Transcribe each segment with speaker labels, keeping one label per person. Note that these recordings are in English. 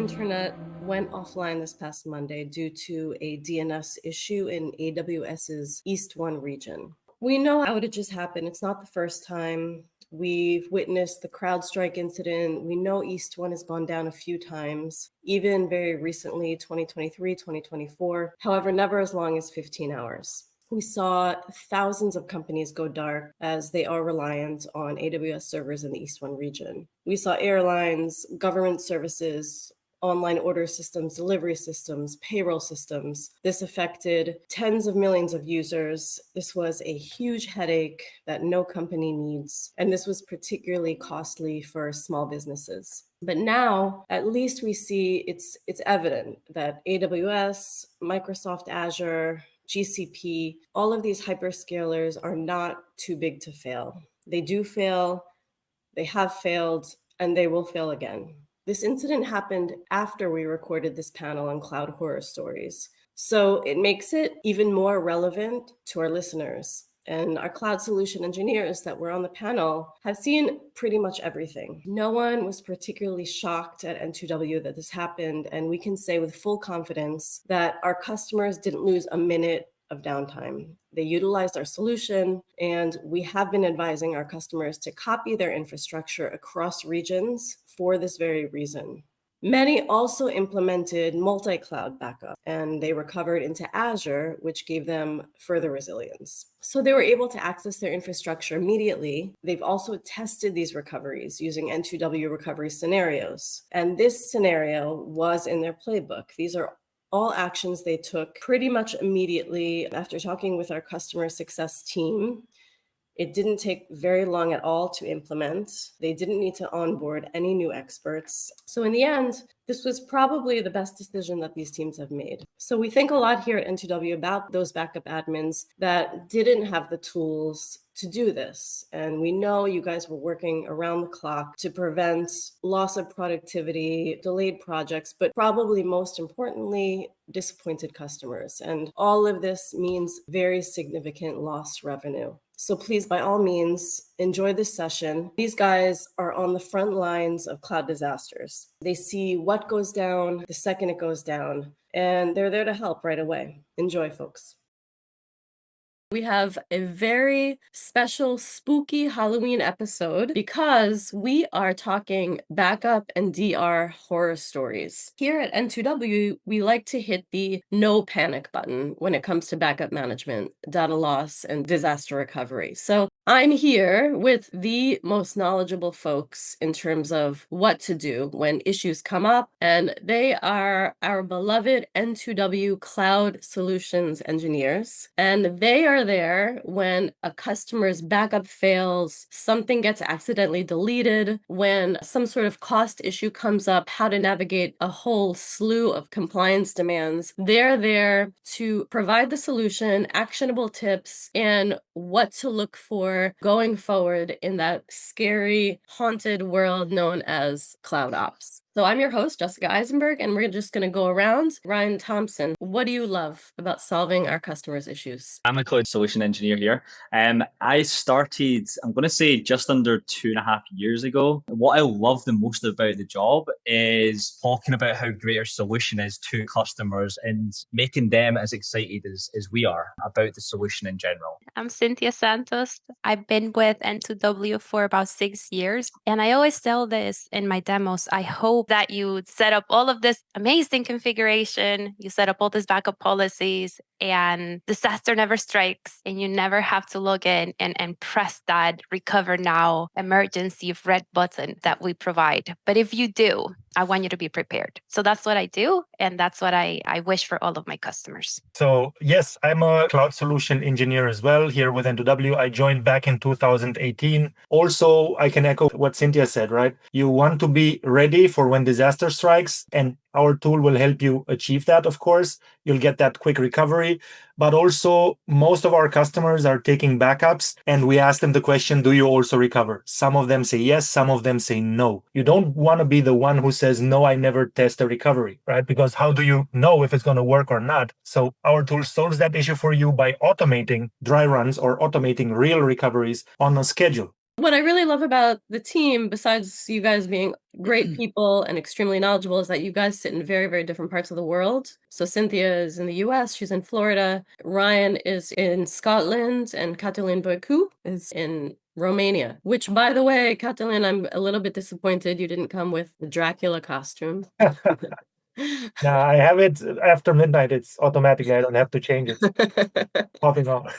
Speaker 1: internet went offline this past Monday due to a DNS issue in AWS's East 1 region. We know outages happen. It's not the first time. We've witnessed the CrowdStrike incident. We know East 1 has gone down a few times, even very recently, 2023, 2024. However, never as long as 15 hours. We saw thousands of companies go dark as they are reliant on AWS servers in the East 1 region. We saw airlines, government services, online order systems, delivery systems, payroll systems. This affected tens of millions of users. This was a huge headache that no company needs. And this was particularly costly for small businesses. But now, at least we see it's evident that AWS, Microsoft Azure, GCP, all of these hyperscalers are not too big to fail. They do fail, they have failed, and they will fail again. This incident happened after we recorded this panel on cloud horror stories. So it makes it even more relevant to our listeners. And our cloud solution engineers that were on the panel have seen pretty much everything. No one was particularly shocked at N2W that this happened. And we can say with full confidence that our customers didn't lose a minute of downtime. They utilized our solution, and we have been advising our customers to copy their infrastructure across regions for this very reason. Many also implemented multi-cloud backup, and they recovered into Azure, which gave them further resilience. So they were able to access their infrastructure immediately. They've also tested these recoveries using N2W recovery scenarios. And this scenario was in their playbook. These are all actions they took pretty much immediately after talking with our customer success team. It didn't take very long at all to implement. They didn't need to onboard any new experts. So in the end, this was probably the best decision that these teams have made. So we think a lot here at N2W about those backup admins that didn't have the tools to do this. And we know you guys were working around the clock to prevent loss of productivity, delayed projects, but probably most importantly, disappointed customers. And all of this means very significant lost revenue. So please, by all means, enjoy this session. These guys are on the front lines of cloud disasters. They see what goes down the second it goes down, and they're there to help right away. Enjoy, folks. We have a very special, spooky Halloween episode because we are talking backup and DR horror stories. Here at N2W, we like to hit the no panic button when it comes to backup management, data loss, and disaster recovery. So I'm here with the most knowledgeable folks in terms of what to do when issues come up, and they are our beloved N2W cloud solutions engineers, and they are there when a customer's backup fails, something gets accidentally deleted, when some sort of cost issue comes up, how to navigate a whole slew of compliance demands. They're there to provide the solution, actionable tips, and what to look for going forward in that scary, haunted world known as cloud ops. So I'm your host, Jessica Eisenberg, and we're just going to go around. Ryan Thompson, what do you love about solving our customers' issues?
Speaker 2: I'm a cloud solution engineer here. I started, I'm going to say just under 2.5 years ago. What I love the most about the job is talking about how great our solution is to customers and making them as excited as we are about the solution in general.
Speaker 3: I'm Cynthia Santos. I've been with N2W for about 6 years. And I always tell this in my demos. I hope that you set up all of this amazing configuration, you set up all these backup policies, and disaster never strikes, and you never have to log in and press that recover now emergency red button that we provide. But if you do, I want you to be prepared. So that's what I do, and that's what I wish for all of my customers.
Speaker 4: So yes, I'm a cloud solution engineer as well here with N2W. I joined back in 2018. Also, I can echo what Cynthia said, right? You want to be ready for when disaster strikes, and our tool will help you achieve that, of course. You'll get that quick recovery. But also, most of our customers are taking backups, and we ask them the question, do you also recover? Some of them say yes, some of them say no. You don't want to be the one who says, no, I never test a recovery, right? Because how do you know if it's going to work or not? So our tool solves that issue for you by automating dry runs or automating real recoveries on a schedule.
Speaker 1: What I really love about the team, besides you guys being great people and extremely knowledgeable, is that you guys sit in very, very different parts of the world. So Cynthia is in the US, she's in Florida, Ryan is in Scotland, and Catalin Boicu is in Romania. Which, by the way, Catalin, I'm a little bit disappointed you didn't come with the Dracula costume.
Speaker 4: Now I have it after midnight. It's automatically. I don't have to change it. Popping off.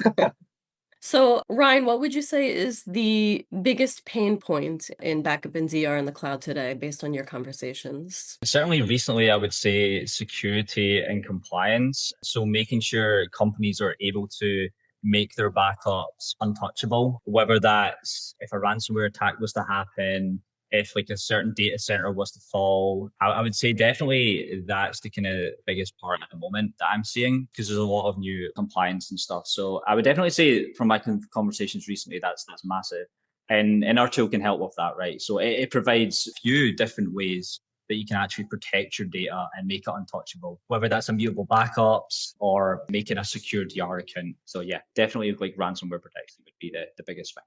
Speaker 1: So, Ryan, what would you say is the biggest pain point in backup and DR in the cloud today, based on your conversations?
Speaker 2: Certainly recently, I would say security and compliance. So making sure companies are able to make their backups untouchable, whether that's if a ransomware attack was to happen, if like a certain data center was to fall. I would say definitely that's the kind of biggest part at the moment that I'm seeing, because there's a lot of new compliance and stuff. So I would definitely say from my conversations recently, that's massive. And our tool can help with that, right? So it provides a few different ways that you can actually protect your data and make it untouchable, whether that's immutable backups or making a secure DR account. So yeah, definitely like ransomware protection would be the biggest thing.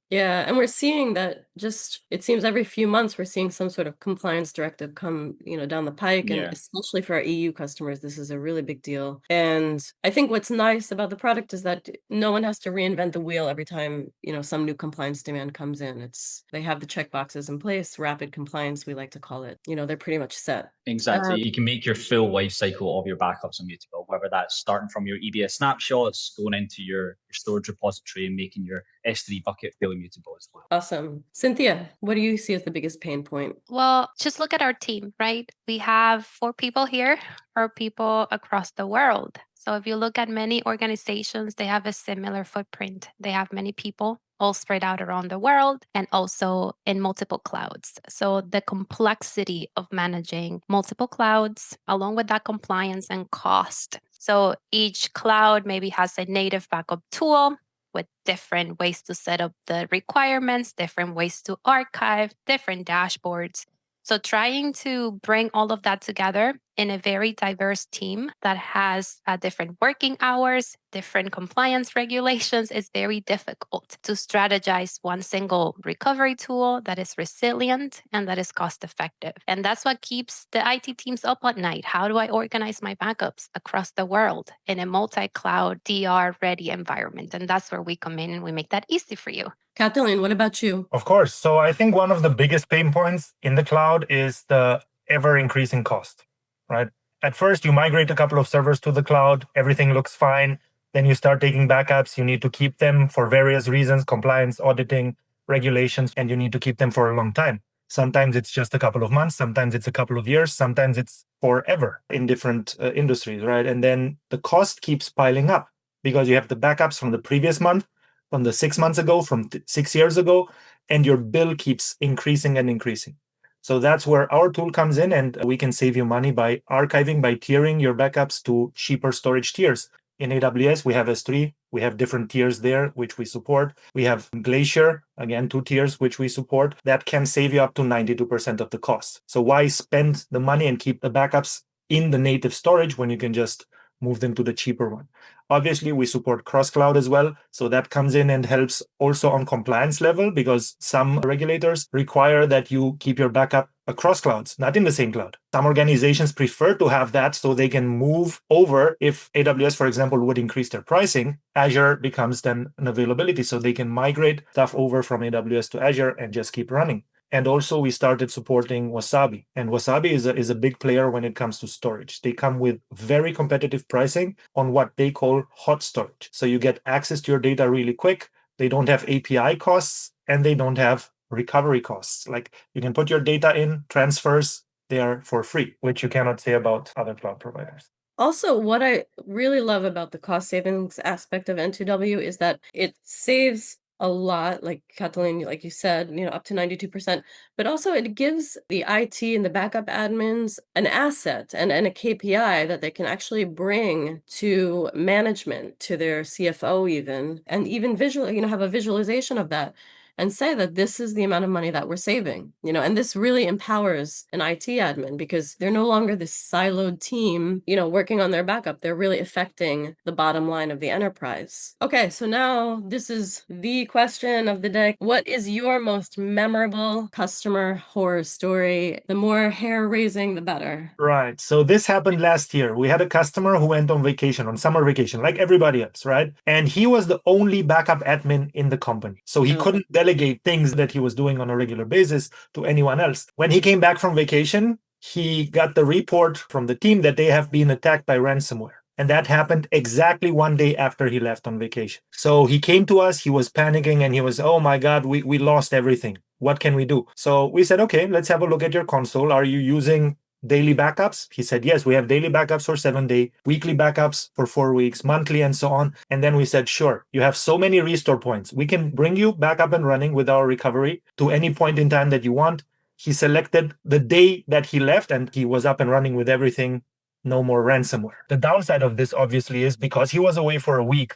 Speaker 1: Yeah, and we're seeing that just, it seems every few months we're seeing some sort of compliance directive come, down the pike. And
Speaker 2: Yeah.
Speaker 1: especially for our EU customers, this is a really big deal. And I think what's nice about the product is that no one has to reinvent the wheel every time, some new compliance demand comes in. They have the checkboxes in place, rapid compliance, we like to call it. They're pretty much set.
Speaker 2: Exactly. You can make your full life cycle of your backups immutable, whether that's starting from your EBS snapshots, going into your storage repository and making your S3 bucket fully immutable as well.
Speaker 1: Awesome. Cynthia, what do you see as the biggest pain point?
Speaker 3: Well, just look at our team, right? We have 4 people here, 4 people across the world. So if you look at many organizations, they have a similar footprint. They have many people all spread out around the world and also in multiple clouds. So the complexity of managing multiple clouds, along with that compliance and cost. So each cloud maybe has a native backup tool with different ways to set up the requirements, different ways to archive, different dashboards. So trying to bring all of that together in a very diverse team that has different working hours, different compliance regulations is very difficult to strategize one single recovery tool that is resilient and that is cost effective. And that's what keeps the IT teams up at night. How do I organize my backups across the world in a multi-cloud DR ready environment? And that's where we come in and we make that easy for you.
Speaker 1: Kathleen, what about you?
Speaker 4: Of course. So I think one of the biggest pain points in the cloud is the ever increasing cost, right? At first, you migrate a couple of servers to the cloud, everything looks fine. Then you start taking backups. You need to keep them for various reasons, compliance, auditing, regulations, and you need to keep them for a long time. Sometimes it's just a couple of months, sometimes it's a couple of years, sometimes it's forever in different industries, right? And then the cost keeps piling up because you have the backups from the previous month, from the 6 months ago, from 6 years ago, and your bill keeps increasing and increasing. So that's where our tool comes in, and we can save you money by archiving, by tiering your backups to cheaper storage tiers. In AWS, we have S3. We have different tiers there, which we support. We have Glacier, again, 2 tiers, which we support. That can save you up to 92% of the cost. So why spend the money and keep the backups in the native storage when you can just move them to the cheaper one? Obviously, we support cross-cloud as well. So that comes in and helps also on compliance level, because some regulators require that you keep your backup across clouds, not in the same cloud. Some organizations prefer to have that so they can move over. If AWS, for example, would increase their pricing, Azure becomes then an availability. So they can migrate stuff over from AWS to Azure and just keep running. And also we started supporting Wasabi. And Wasabi is a big player when it comes to storage. They come with very competitive pricing on what they call hot storage. So you get access to your data really quick. They don't have API costs and they don't have recovery costs. Like you can put your data in, transfers, they are for free, which you cannot say about other cloud providers.
Speaker 1: Also, what I really love about the cost savings aspect of N2W is that it saves a lot, like Kathleen, like you said, up to 92%, but also it gives the IT and the backup admins an asset and a KPI that they can actually bring to management, to their CFO even, and even visually, have a visualization of that. and say that this is the amount of money that we're saving, and this really empowers an IT admin because they're no longer this siloed team, working on their backup. They're really affecting the bottom line of the enterprise. Okay, so now this is the question of the day. What is your most memorable customer horror story? The more hair raising, the better.
Speaker 4: Right. So this happened last year. We had a customer who went on vacation, on summer vacation, like everybody else, right? And he was the only backup admin in the company. So he couldn't delegate things that he was doing on a regular basis to anyone else. When he came back from vacation, he got the report from the team that they have been attacked by ransomware. And that happened exactly one day after he left on vacation. So he came to us, he was panicking and he was, oh my God, we lost everything. What can we do? So we said, okay, let's have a look at your console. Are you using daily backups? He said, yes, we have daily backups for 7 days, weekly backups for 4 weeks, monthly, and so on. And then we said, sure, you have so many restore points. We can bring you back up and running with our recovery to any point in time that you want. He selected the day that he left and he was up and running with everything. No more ransomware. The downside of this, obviously, is because he was away for a week,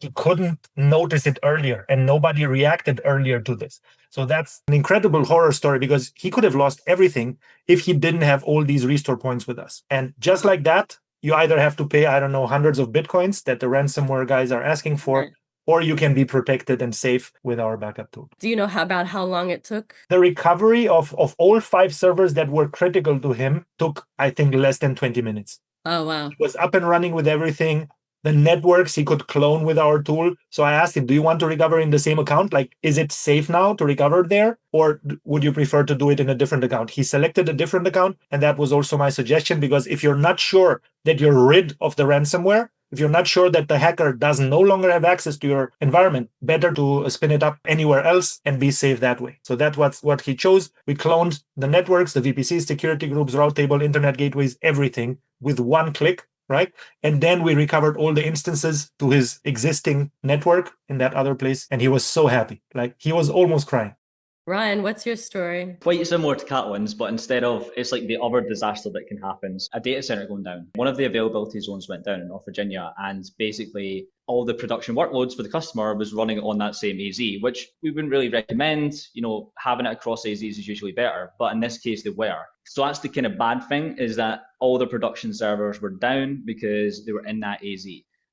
Speaker 4: he couldn't notice it earlier and nobody reacted earlier to this. So that's an incredible horror story because he could have lost everything if he didn't have all these restore points with us. And just like that, you either have to pay, I don't know, hundreds of Bitcoins that the ransomware guys are asking for, or you can be protected and safe with our backup tool.
Speaker 1: Do you know about how long it took?
Speaker 4: The recovery of all 5 servers that were critical to him took, I think, less than 20 minutes.
Speaker 1: Oh, wow.
Speaker 4: He was up and running with everything. The networks he could clone with our tool. So I asked him, do you want to recover in the same account? Like, is it safe now to recover there? Or would you prefer to do it in a different account? He selected a different account. And that was also my suggestion, because if you're not sure that you're rid of the ransomware, if you're not sure that the hacker does no longer have access to your environment, better to spin it up anywhere else and be safe that way. So that's what he chose. We cloned the networks, the VPCs, security groups, route table, internet gateways, everything with one click. Right. And then we recovered all the instances to his existing network in that other place. And he was so happy. Like, he was almost crying.
Speaker 1: Ryan, what's your story?
Speaker 2: Quite similar to Catalan's, but instead of, it's like the other disaster that can happen, a data center going down. One of the availability zones went down in North Virginia, and basically all the production workloads for the customer was running on that same AZ, which we wouldn't really recommend. Having it across AZs is usually better, but in this case they were. So that's the kind of bad thing, is that all the production servers were down because they were in that AZ.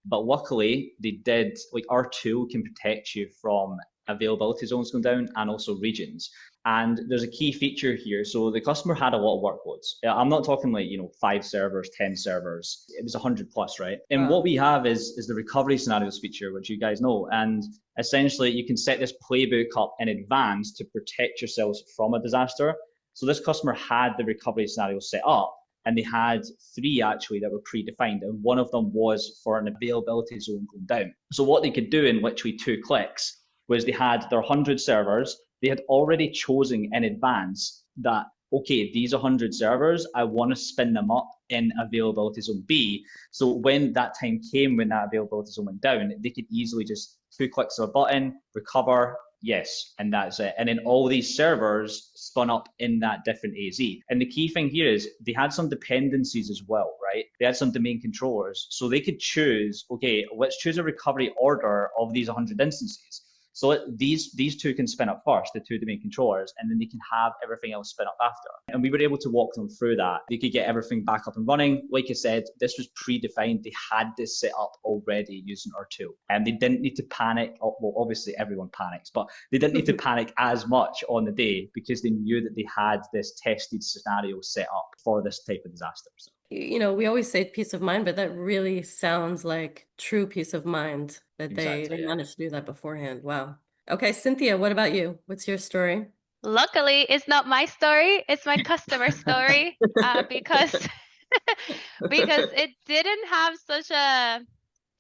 Speaker 2: But luckily they did, like, our tool can protect you from availability zones going down and also regions. And there's a key feature here. So the customer had a lot of workloads. I'm not talking like, 5 servers, 10 servers. It was 100 plus, right? And what we have is the recovery scenarios feature, which you guys know. And essentially you can set this playbook up in advance to protect yourselves from a disaster. So this customer had the recovery scenario set up, and they had 3 actually that were predefined, and one of them was for an availability zone going down. So what they could do in literally 2 clicks was they had their 100 servers. They had already chosen in advance that, okay, these 100 servers, I want to spin them up in availability zone B. So when that time came, when that availability zone went down, they could easily just 2 clicks of a button, recover, yes, and that's it. And then all these servers spun up in that different AZ. And the key thing here is they had some dependencies as well, right? They had some domain controllers. So they could choose, okay, let's choose a recovery order of these 100 instances. So these 2 can spin up first, the 2 domain controllers, and then they can have everything else spin up after. And we were able to walk them through that. They could get everything back up and running. Like I said, this was predefined. They had this set up already using our tool. And they didn't need to panic. Well, obviously everyone panics, but they didn't need to panic as much on the day because they knew that they had this tested scenario set up for this type of disaster. So.
Speaker 1: We always say peace of mind, but that really sounds like true peace of mind that they managed to do that beforehand. Wow. Okay, Cynthia, what about you? What's your story?
Speaker 3: Luckily, it's not my story. It's my customer story because it didn't have such a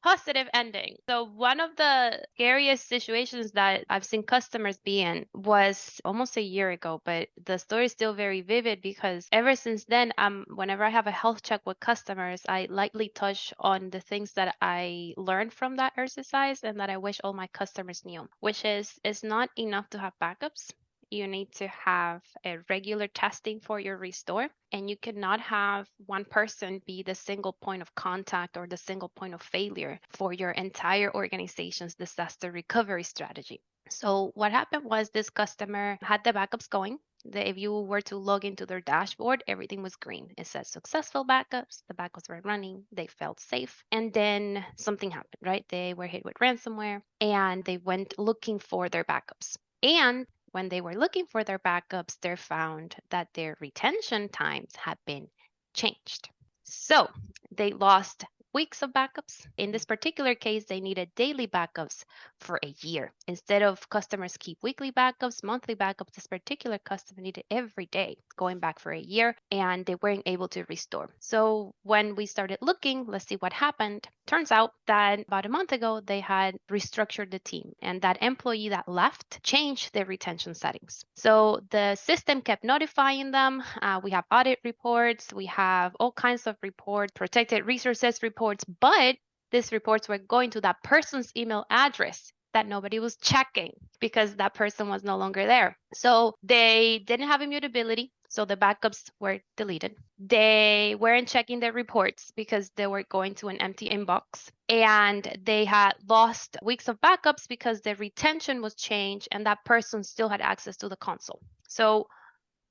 Speaker 3: positive ending. So one of the scariest situations that I've seen customers be in was almost a year ago, but the story is still very vivid because ever since then, whenever I have a health check with customers, I lightly touch on the things that I learned from that exercise and that I wish all my customers knew, which is it's not enough to have backups. you need to have a regular testing for your restore, and you cannot have one person be the single point of contact or the single point of failure for your entire organization's disaster recovery strategy. So what happened was this customer had the backups going. If you were to log into their dashboard, everything was green. It says successful backups, the backups were running, they felt safe. And then something happened, right? They were hit with ransomware and they went looking for their backups. And when they were looking for their backups, they found that their retention times had been changed. So they lost weeks of backups. In this particular case, they needed daily backups for a year. Instead of customers keep weekly backups, monthly backups, this particular customer needed every day going back for a year, and they weren't able to restore. So when we started looking, let's see what happened. Turns out that about a month ago, they had restructured the team, and that employee that left changed their retention settings. So the system kept notifying them. We have audit reports, we have all kinds of reports, protected resources reports, but these reports were going to that person's email address that nobody was checking because that person was no longer there. So they didn't have immutability, so the backups were deleted. They weren't checking their reports because they were going to an empty inbox. And they had lost weeks of backups because the retention was changed and that person still had access to the console. So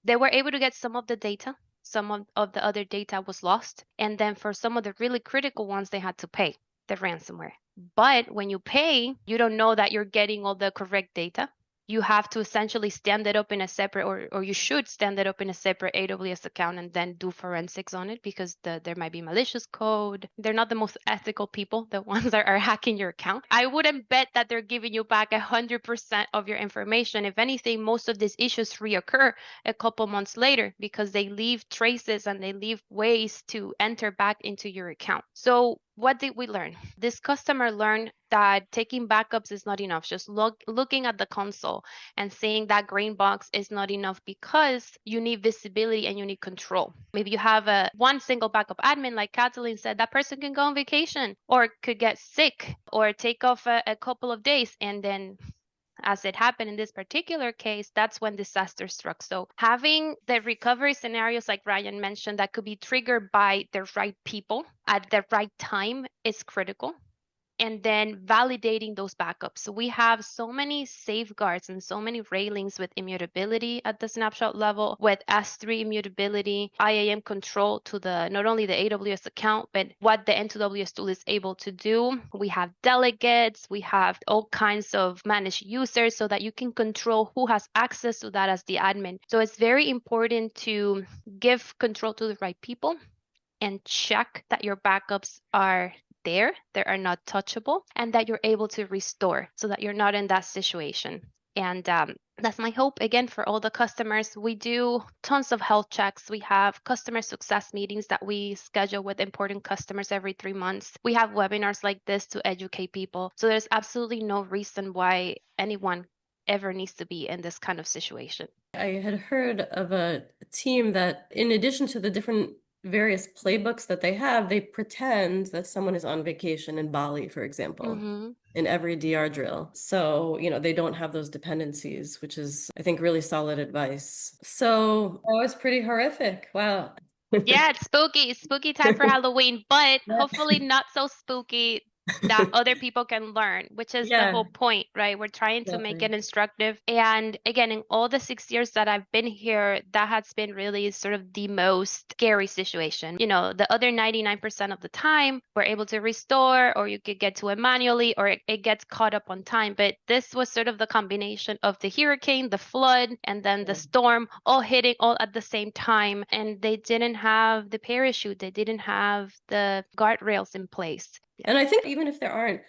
Speaker 3: they were able to get some of the data. Some of the other data was lost. And then for some of the really critical ones, they had to pay the ransomware. But when you pay, you don't know that you're getting all the correct data. You have to essentially stand it up in a separate, or you should stand it up in a separate AWS account and then do forensics on it because there might be malicious code. They're not the most ethical people, the ones that are hacking your account. I wouldn't bet that they're giving you back 100% of your information. If anything, most of these issues reoccur a couple months later because they leave traces and they leave ways to enter back into your account. So what did we learn? This customer learned that taking backups is not enough. Just looking at the console and seeing that green box is not enough because you need visibility and you need control. Maybe you have one single backup admin, like Kathleen said, that person can go on vacation or could get sick or take off a couple of days, and then as it happened in this particular case, that's when disaster struck. So having the recovery scenarios, like Ryan mentioned, that could be triggered by the right people at the right time is critical. And then validating those backups. So we have so many safeguards and so many railings with immutability at the snapshot level, with S3 immutability, IAM control to not only the AWS account, but what the N2WS tool is able to do. We have delegates, we have all kinds of managed users so that you can control who has access to that as the admin. So it's very important to give control to the right people and check that your backups are there, they are not touchable, and that you're able to restore so that you're not in that situation. And that's my hope, again, for all the customers. We do tons of health checks. We have customer success meetings that we schedule with important customers every 3 months. We have webinars like this to educate people. So there's absolutely no reason why anyone ever needs to be in this kind of situation.
Speaker 1: I had heard of a team that, in addition to the different various playbooks that they have, they pretend that someone is on vacation in Bali, for example, in every DR drill. So, they don't have those dependencies, which is, I think, really solid advice. So that was pretty horrific. Wow.
Speaker 3: Yeah, it's spooky time for Halloween, but hopefully not so spooky that other people can learn, which is the whole point, right? We're trying to make it instructive. And again, in all the 6 years that I've been here, that has been really sort of the most scary situation. The other 99% of the time, we're able to restore, or you could get to it manually, or it gets caught up on time. But this was sort of the combination of the hurricane, the flood, and then the storm all hitting all at the same time. And they didn't have the parachute, they didn't have the guardrails in place.
Speaker 1: And I think even if there aren't,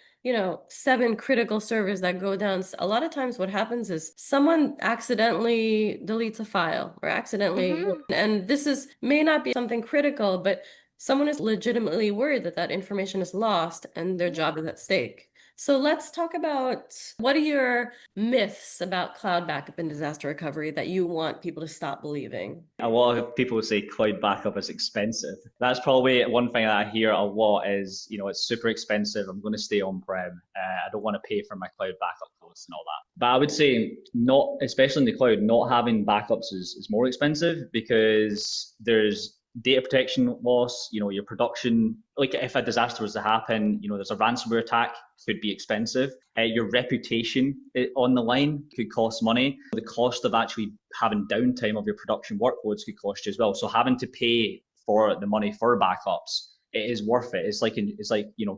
Speaker 1: 7 critical servers that go down, a lot of times what happens is someone accidentally deletes a file or accidentally, and this may not be something critical, but someone is legitimately worried that information is lost and their job is at stake. So let's talk about what are your myths about cloud backup and disaster recovery that you want people to stop believing?
Speaker 2: A lot of people say cloud backup is expensive. That's probably one thing that I hear a lot is, it's super expensive. I'm going to stay on-prem. I don't want to pay for my cloud backup costs and all that. But I would say not, especially in the cloud, not having backups is more expensive because there's data protection loss, your production, like if a disaster was to happen, there's a ransomware attack, could be expensive. Your reputation on the line could cost money. The cost of actually having downtime of your production workloads could cost you as well. So having to pay for the money for backups, it is worth it. It's like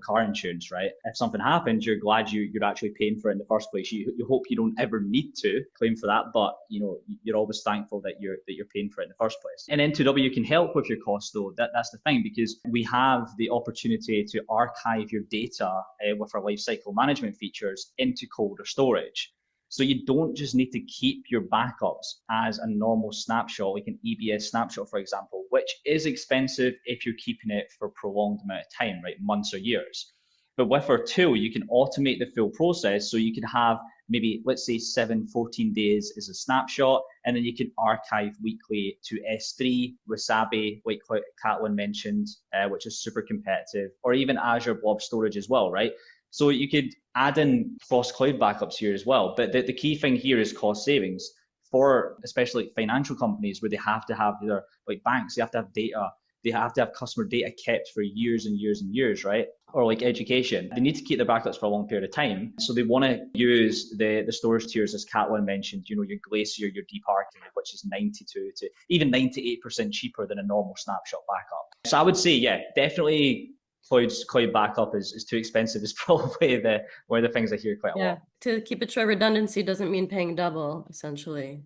Speaker 2: car insurance, right? If something happens, you're glad you're actually paying for it in the first place. You hope you don't ever need to claim for that, but you're always thankful that you're paying for it in the first place. And N2W can help with your costs though. That's the thing, because we have the opportunity to archive your data with our lifecycle management features into colder storage. So you don't just need to keep your backups as a normal snapshot, like an EBS snapshot, for example, which is expensive if you're keeping it for a prolonged amount of time, right? Months or years. But with our tool, you can automate the full process. So you can have maybe, let's say 14 days is a snapshot, and then you can archive weekly to S3, Wasabi, like Catlin mentioned, which is super competitive, or even Azure Blob Storage as well, right? So you could add in cross-cloud backups here as well. But the key thing here is cost savings for especially financial companies where they have to have their, like banks, they have to have data, they have to have customer data kept for years and years and years, right? Or like education, they need to keep their backups for a long period of time. So they want to use the storage tiers, as Catlin mentioned, your Glacier, your Deep Archive, which is 92 to even 98% cheaper than a normal snapshot backup. So I would say, yeah, definitely cloud backup is too expensive is probably one of the things I hear quite a lot.
Speaker 1: To keep it short, redundancy doesn't mean paying double, essentially.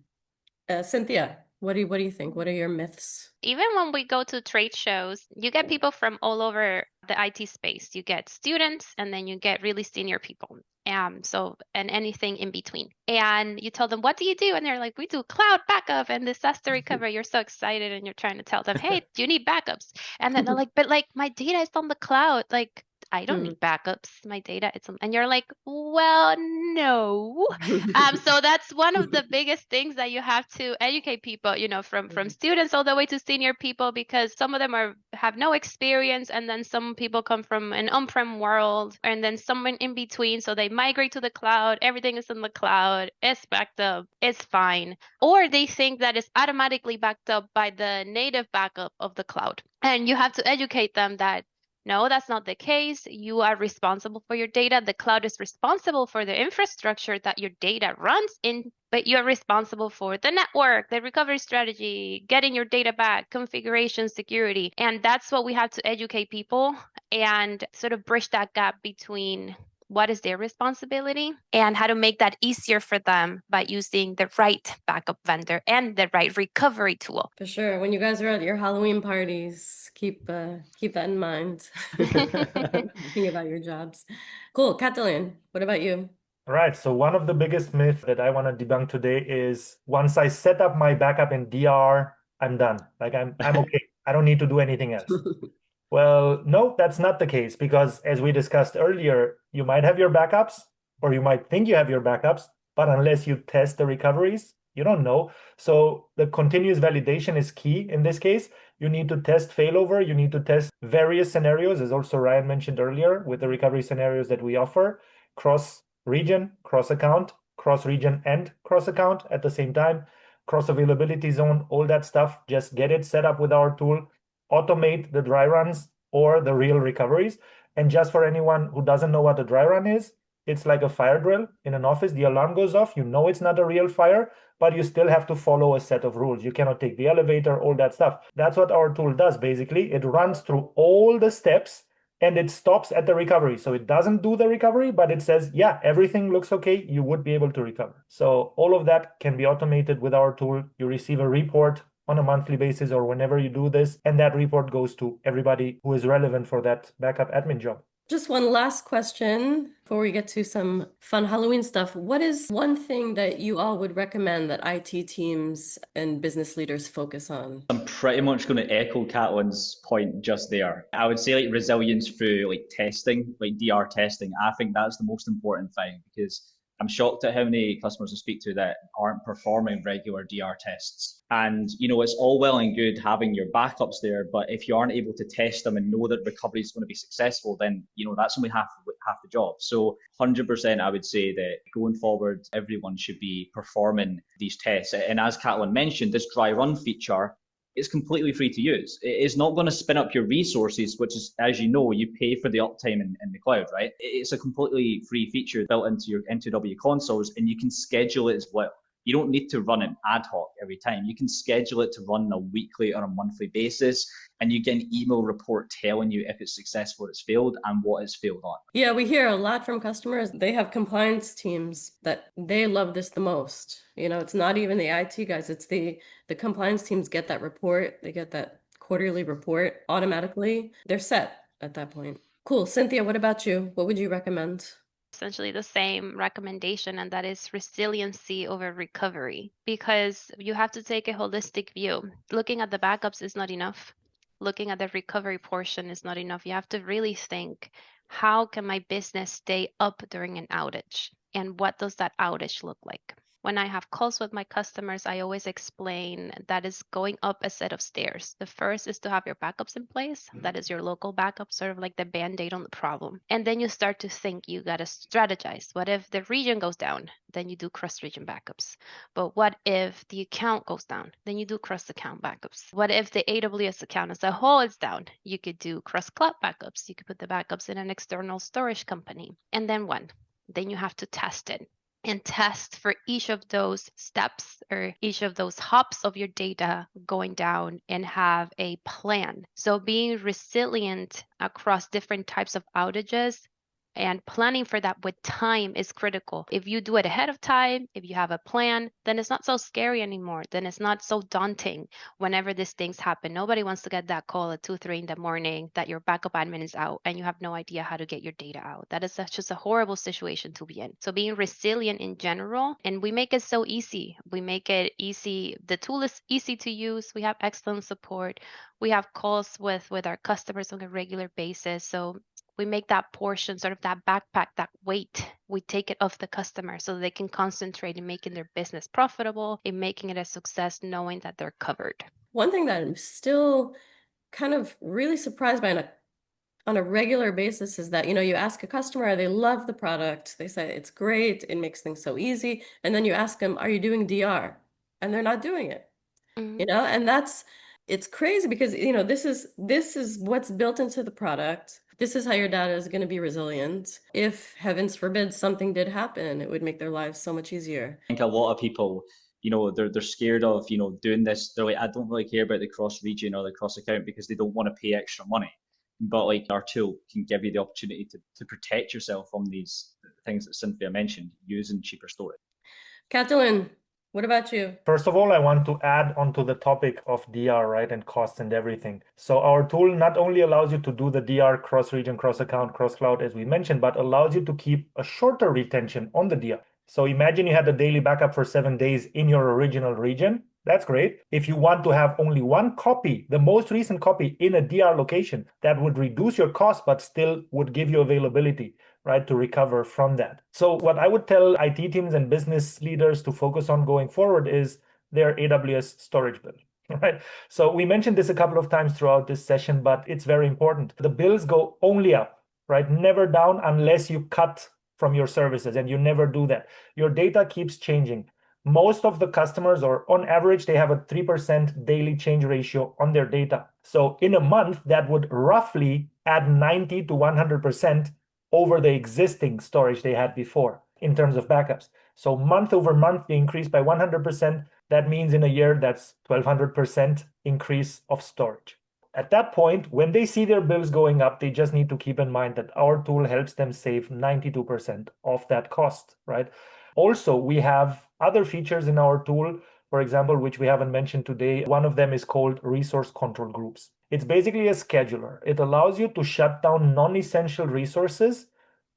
Speaker 1: Cynthia, what do you think? What are your myths?
Speaker 3: Even when we go to trade shows, you get people from all over the IT space. You get students, and then you get really senior people. And anything in between. And you tell them, what do you do? And they're like, we do cloud backup and disaster recovery. You're so excited, and you're trying to tell them, hey, do you need backups? And then they're like, but like my data is on the cloud. Like, I don't need backups. My data, and you're like, well, no. So that's one of the biggest things that you have to educate people, from students all the way to senior people, because some of them have no experience, and then some people come from an on-prem world, and then someone in between. So they migrate to the cloud. Everything is in the cloud. It's backed up. It's fine. Or they think that it's automatically backed up by the native backup of the cloud. And you have to educate them that no, that's not the case. You are responsible for your data. The cloud is responsible for the infrastructure that your data runs in, but you're responsible for the network, the recovery strategy, getting your data back, configuration, security. And that's what we have to educate people and sort of bridge that gap between what is their responsibility and how to make that easier for them by using the right backup vendor and the right recovery tool.
Speaker 1: For sure. When you guys are at your Halloween parties, keep that in mind. Thinking about your jobs. Cool. Catalin, what about you?
Speaker 4: Right. So one of the biggest myths that I want to debunk today is once I set up my backup in DR, I'm done. Like I'm okay. I don't need to do anything else. Well, no, that's not the case, because as we discussed earlier, you might have your backups, or you might think you have your backups, but unless you test the recoveries, you don't know. So the continuous validation is key in this case. You need to test failover. You need to test various scenarios, as also Ryan mentioned earlier, with the recovery scenarios that we offer, cross-region, cross-account, cross-region, and cross-account at the same time, cross-availability zone, all that stuff. Just get it set up with our tool. Automate the dry runs or the real recoveries. And just for anyone who doesn't know what a dry run is, it's like a fire drill in an office. The alarm goes off. You know it's not a real fire, but you still have to follow a set of rules. You cannot take the elevator, all that stuff. That's what our tool does, basically. It runs through all the steps and it stops at the recovery. So it doesn't do the recovery, but it says, yeah, everything looks okay. You would be able to recover. So all of that can be automated with our tool. You receive a report on a monthly basis or whenever you do this, and that report goes to everybody who is relevant for that backup admin job.
Speaker 1: Just one last question before we get to some fun Halloween stuff. What is one thing that you all would recommend that IT teams and business leaders focus on?
Speaker 2: I'm pretty much going to echo Catalin's point just there. I would say like resilience through like testing, like DR testing. I think that's the most important thing because I'm shocked at how many customers I speak to that aren't performing regular DR tests. And it's all well and good having your backups there, but if you aren't able to test them and know that recovery is going to be successful, then that's only half the job. So 100%, I would say that going forward, everyone should be performing these tests. And as Catalin mentioned, this dry run feature is completely free to use. It's not going to spin up your resources, which is, as you know, you pay for the uptime in the cloud, right? It's a completely free feature built into your N2W consoles, and you can schedule it as well. You don't need to run it ad hoc every time. You can schedule it to run on a weekly or a monthly basis, and you get an email report telling you if it's successful, it's failed, and what it's failed on.
Speaker 1: Yeah, we hear a lot from customers. They have compliance teams that they love this the most. It's not even the IT guys. It's the compliance teams get that report. They get that quarterly report automatically. They're set at that point. Cool. Cynthia, what about you? What would you recommend?
Speaker 3: Essentially the same recommendation, and that is resiliency over recovery, because you have to take a holistic view. Looking at the backups is not enough. Looking at the recovery portion is not enough. You have to really think, how can my business stay up during an outage? And what does that outage look like? When I have calls with my customers, I always explain that is going up a set of stairs. The first is to have your backups in place. That is your local backup, sort of like the band-aid on the problem. And then you start to think, you got to strategize. What if the region goes down? Then you do cross-region backups. But what if the account goes down? Then you do cross-account backups. What if the AWS account as a whole is down? You could do cross-cloud backups. You could put the backups in an external storage company. And then what? Then you have to test it. And test for each of those steps or each of those hops of your data going down and have a plan. So being resilient across different types of outages and planning for that with time is critical. If you do it ahead of time, if you have a plan, then it's not so scary anymore. Then it's not so daunting whenever these things happen. Nobody wants to get that call at 2, 3 in the morning that your backup admin is out and you have no idea how to get your data out. That is just a horrible situation to be in. So being resilient in general, and we make it so easy. We make it easy. The tool is easy to use. We have excellent support. We have calls with our customers on a regular basis. So we make that portion, sort of that backpack, that weight, we take it off the customer so they can concentrate in making their business profitable, in making it a success, knowing that they're covered.
Speaker 1: One thing that I'm still kind of really surprised by on a regular basis is that, you ask a customer, they love the product. They say it's great. It makes things so easy. And then you ask them, are you doing DR? And they're not doing it, and it's crazy because, this is what's built into the product. This is how your data is going to be resilient. If, heavens forbid, something did happen, it would make their lives so much easier.
Speaker 2: I think a lot of people, they're scared of, doing this. They're like, I don't really care about the cross region or the cross account because they don't want to pay extra money. But like our tool can give you the opportunity to protect yourself from these things that Cynthia mentioned, using cheaper storage.
Speaker 1: Catalin, what about you?
Speaker 4: First of all, I want to add onto the topic of DR, right, and costs and everything. So our tool not only allows you to do the DR cross-region, cross-account, cross-cloud, as we mentioned, but allows you to keep a shorter retention on the DR. So imagine you had a daily backup for 7 days in your original region. That's great. If you want to have only one copy, the most recent copy in a DR location, that would reduce your cost, but still would give you availability, right, to recover from that. So what I would tell IT teams and business leaders to focus on going forward is their AWS storage bill, right? So we mentioned this a couple of times throughout this session, but it's very important. The bills go only up, right? Never down unless you cut from your services, and you never do that. Your data keeps changing. Most of the customers, or on average, they have a 3% daily change ratio on their data. So in a month, that would roughly add 90 to 100% over the existing storage they had before in terms of backups. So month over month, they increase by 100%. That means in a year, that's 1,200% increase of storage. At that point, when they see their bills going up, they just need to keep in mind that our tool helps them save 92% of that cost, right? Also, we have other features in our tool for example, which we haven't mentioned today. One of them is called resource control groups. It's basically a scheduler. It allows you to shut down non-essential resources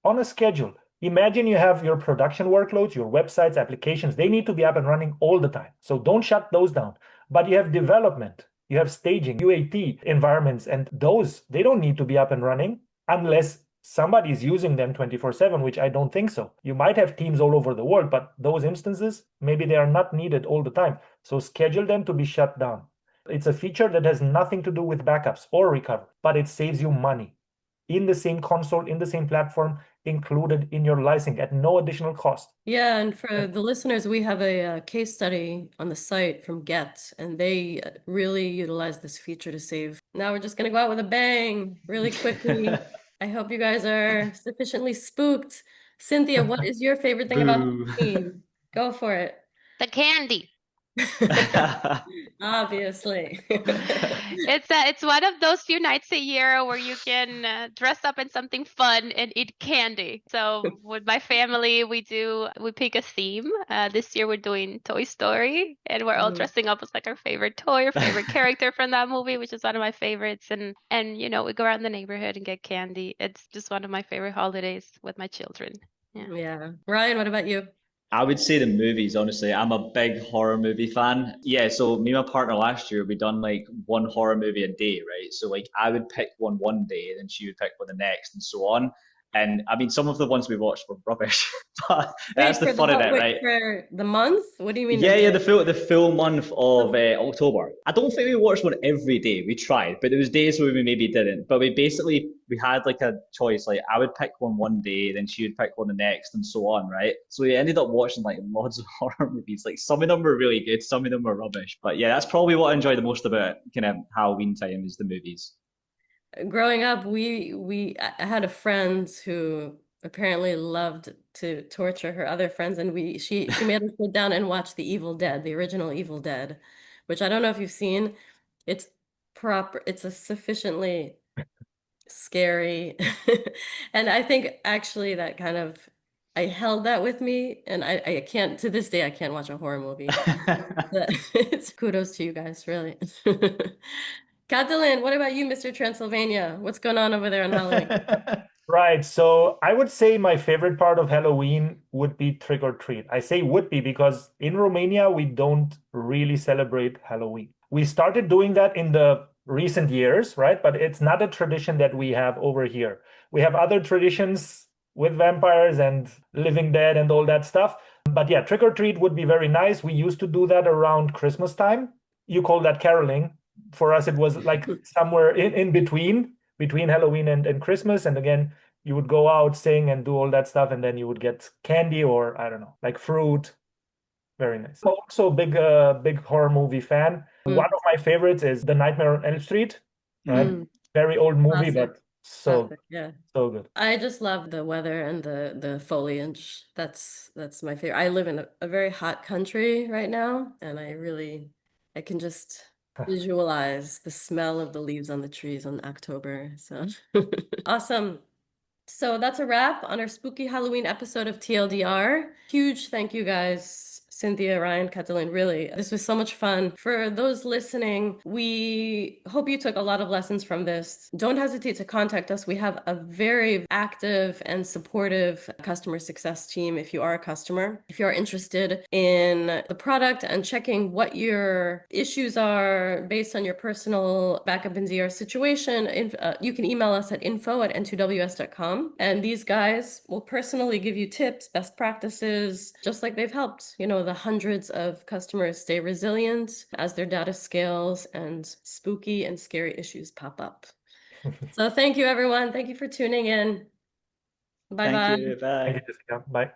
Speaker 4: on a schedule. Imagine you have your production workloads, your websites, applications. They need to be up and running all the time. So don't shut those down. But you have development, you have staging, UAT environments, and those, they don't need to be up and running unless somebody's using them 24/7, which I don't think so. You might have teams all over the world, but those instances, maybe they are not needed all the time. So schedule them to be shut down. It's a feature that has nothing to do with backups or recovery, but it saves you money in the same console, in the same platform, included in your licensing at no additional cost.
Speaker 1: Yeah, and for the listeners, we have a case study on the site from Get, and they really utilize this feature to save. Now we're just going to go out with a bang really quickly. I hope you guys are sufficiently spooked. Cynthia, what is your favorite thing about
Speaker 2: Boo.
Speaker 1: Halloween? Go for it.
Speaker 3: The candy.
Speaker 1: Obviously.
Speaker 3: It's one of those few nights a year where you can dress up in something fun and eat candy. So with my family, we pick a theme. This year we're doing Toy Story, and we're all dressing up as like our favorite toy or favorite character from that movie, which is one of my favorites. And we go around the neighborhood and get candy. It's just one of my favorite holidays with my children.
Speaker 1: Yeah. Ryan, what about you?
Speaker 2: I would say the movies, honestly. I'm a big horror movie fan. Yeah, so me and my partner last year, we done like one horror movie a day, right? So like I would pick one day, then she would pick one the next, and so on. And I mean, some of the ones we watched were rubbish, but that's the fun of it, right?
Speaker 1: For the month? What do you mean?
Speaker 2: Yeah, the full month of October. I don't think we watched one every day. We tried, but there was days where we maybe didn't. But we had like a choice. Like I would pick one day, then she would pick one the next, and so on, right? So we ended up watching like lots of horror movies. Like some of them were really good, some of them were rubbish. But yeah, that's probably what I enjoy the most about kind of Halloween time is the movies.
Speaker 1: Growing up, I had a friend who apparently loved to torture her other friends, and she made us sit down and watch The Evil Dead, the original Evil Dead, which I don't know if you've seen. It's it's a sufficiently scary, and I think actually that kind of I held that with me, and I can't to this day I can't watch a horror movie. But it's kudos to you guys, really. Catalin, what about you, Mr. Transylvania? What's going on over there on Halloween?
Speaker 4: Right. So I would say my favorite part of Halloween would be trick or treat. I say would be because in Romania, we don't really celebrate Halloween. We started doing that in the recent years, right? But it's not a tradition that we have over here. We have other traditions with vampires and living dead and all that stuff. But yeah, trick or treat would be very nice. We used to do that around Christmas time. You call that caroling. For us, it was like somewhere in between Halloween and Christmas. And again, you would go out, sing, and do all that stuff, and then you would get candy or I don't know, like fruit. Very nice. Also, big horror movie fan. One of my favorites is The Nightmare on Elm Street. Right, very old movie,
Speaker 1: Classic.
Speaker 4: but so
Speaker 1: Yeah,
Speaker 4: so good.
Speaker 1: I just love the weather and the foliage. That's my favorite. I live in a very hot country right now, and I can just visualize the smell of the leaves on the trees in October. So awesome. So that's a wrap on our spooky Halloween episode of TLDR. Huge thank you guys, Cynthia, Ryan, Catalin. Really, this was so much fun. For those listening, we hope you took a lot of lessons from this. Don't hesitate to contact us. We have a very active and supportive customer success team if you are a customer. If you are interested in the product and checking what your issues are based on your personal backup and ZR situation, you can email us at info@n2ws.com. And these guys will personally give you tips, best practices, just like they've helped, the hundreds of customers stay resilient as their data scales and spooky and scary issues pop up. So thank you, everyone. Thank you for tuning in. Bye-bye.
Speaker 2: Thank you. Bye.
Speaker 4: Thank you, Jessica. Bye.